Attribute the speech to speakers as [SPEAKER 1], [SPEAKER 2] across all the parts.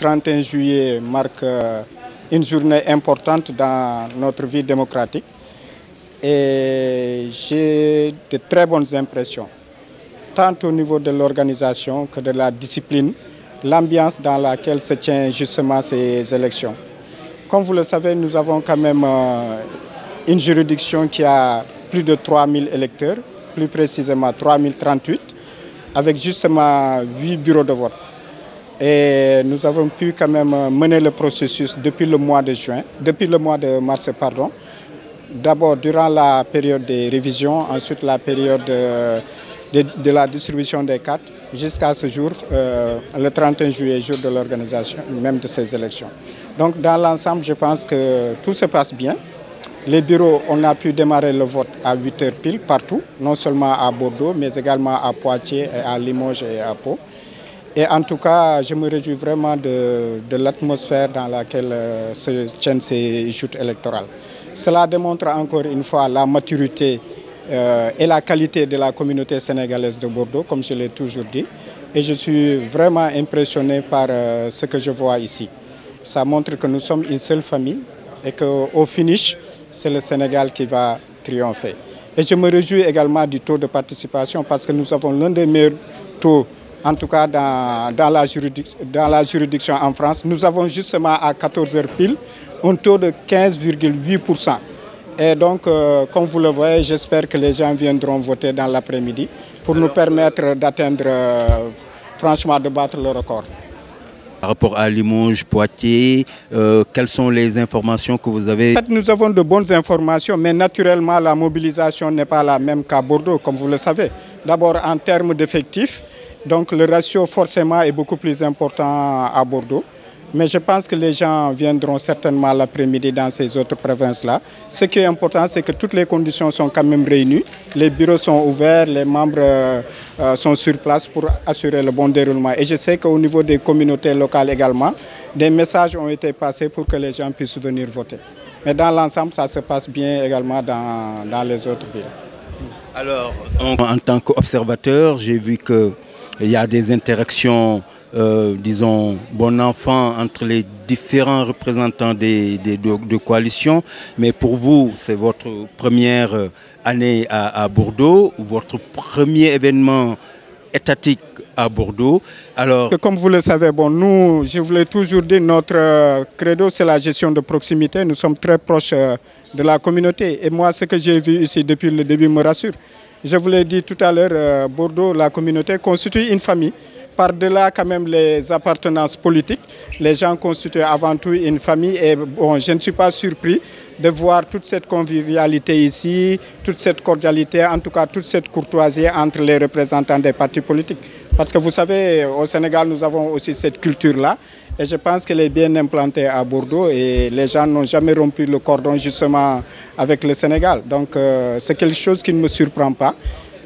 [SPEAKER 1] 31 juillet marque une journée importante dans notre vie démocratique et j'ai de très bonnes impressions, tant au niveau de l'organisation que de la discipline, l'ambiance dans laquelle se tiennent justement ces élections. Comme vous le savez, nous avons quand même une juridiction qui a plus de 3000 électeurs, plus précisément 3038, avec justement 8 bureaux de vote. Et nous avons pu quand même mener le processus depuis le mois de mars, pardon. D'abord durant la période des révisions, ensuite la période de la distribution des cartes, jusqu'à ce jour, le 31 juillet, jour de l'organisation même de ces élections. Donc dans l'ensemble, je pense que tout se passe bien. Les bureaux, on a pu démarrer le vote à 8 h pile partout, non seulement à Bordeaux, mais également à Poitiers, à Limoges et à Pau. Et en tout cas, je me réjouis vraiment de l'atmosphère dans laquelle se tiennent ces joutes électorales. Cela démontre encore une fois la maturité et la qualité de la communauté sénégalaise de Bordeaux, comme je l'ai toujours dit. Et je suis vraiment impressionné par ce que je vois ici. Ça montre que nous sommes une seule famille et qu'au finish, c'est le Sénégal qui va triompher. Et je me réjouis également du taux de participation parce que nous avons l'un des meilleurs taux, en tout cas dans la juridiction en France. Nous avons justement à 14 h pile un taux de 15,8%. Et donc, comme vous le voyez, j'espère que les gens viendront voter dans l'après-midi pour nous permettre d'atteindre, franchement, de battre le record.
[SPEAKER 2] Par rapport à Limoges, Poitiers, quelles sont les informations que vous avez?
[SPEAKER 1] En fait, nous avons de bonnes informations, mais naturellement, la mobilisation n'est pas la même qu'à Bordeaux, comme vous le savez. D'abord, en termes d'effectifs, donc le ratio forcément est beaucoup plus important à Bordeaux. Mais je pense que les gens viendront certainement l'après-midi dans ces autres provinces-là. Ce qui est important, c'est que toutes les conditions sont quand même réunies. Les bureaux sont ouverts, les membres sont sur place pour assurer le bon déroulement. Et je sais qu'au niveau des communautés locales également, des messages ont été passés pour que les gens puissent venir voter. Mais dans l'ensemble, ça se passe bien également dans les autres villes.
[SPEAKER 2] Alors, en tant qu'observateur, j'ai vu qu'il y a des interactions disons, bon enfant entre les différents représentants de coalitions. Mais pour vous, c'est votre première année à Bordeaux, votre premier événement étatique à Bordeaux. Alors,
[SPEAKER 1] comme vous le savez, bon, nous, je vous l'ai toujours dit, notre credo, c'est la gestion de proximité. Nous sommes très proches de la communauté. Et moi, ce que j'ai vu ici depuis le début me rassure. Je vous l'ai dit tout à l'heure, Bordeaux, la communauté constitue une famille. Par-delà quand même les appartenances politiques, les gens constituent avant tout une famille et bon, je ne suis pas surpris de voir toute cette convivialité ici, toute cette cordialité, en tout cas toute cette courtoisie entre les représentants des partis politiques. Parce que vous savez, au Sénégal, nous avons aussi cette culture-là et je pense qu'elle est bien implantée à Bordeaux et les gens n'ont jamais rompu le cordon justement avec le Sénégal. Donc c'est quelque chose qui ne me surprend pas,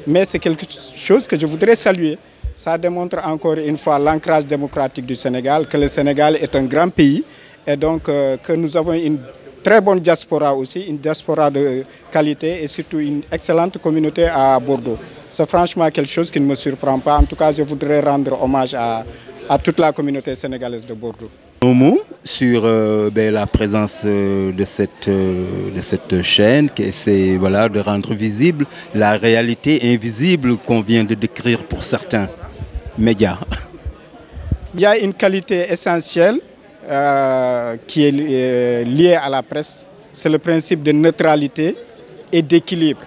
[SPEAKER 1] mais c'est quelque chose que je voudrais saluer. Ça démontre encore une fois l'ancrage démocratique du Sénégal, que le Sénégal est un grand pays et donc que nous avons une très bonne diaspora aussi, une diaspora de qualité et surtout une excellente communauté à Bordeaux. C'est franchement quelque chose qui ne me surprend pas. En tout cas, je voudrais rendre hommage à toute la communauté sénégalaise de Bordeaux.
[SPEAKER 2] Un mot sur la présence de cette chaîne, c'est voilà, de rendre visible la réalité invisible qu'on vient de décrire pour certains médias.
[SPEAKER 1] Il y a une qualité essentielle qui est liée à la presse, c'est le principe de neutralité et d'équilibre.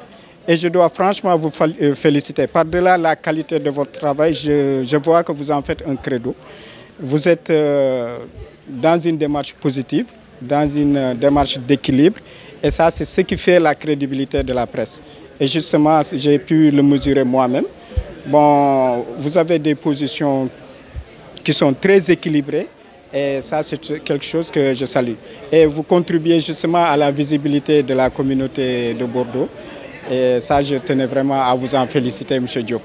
[SPEAKER 1] Et je dois franchement vous féliciter. Par-delà la qualité de votre travail, je vois que vous en faites un credo. Vous êtes dans une démarche positive, dans une démarche d'équilibre. Et ça, c'est ce qui fait la crédibilité de la presse. Et justement, j'ai pu le mesurer moi-même. Bon, vous avez des positions qui sont très équilibrées. Et ça, c'est quelque chose que je salue. Et vous contribuez justement à la visibilité de la communauté de Bordeaux. Et ça, je tenais vraiment à vous en féliciter, M. Diop.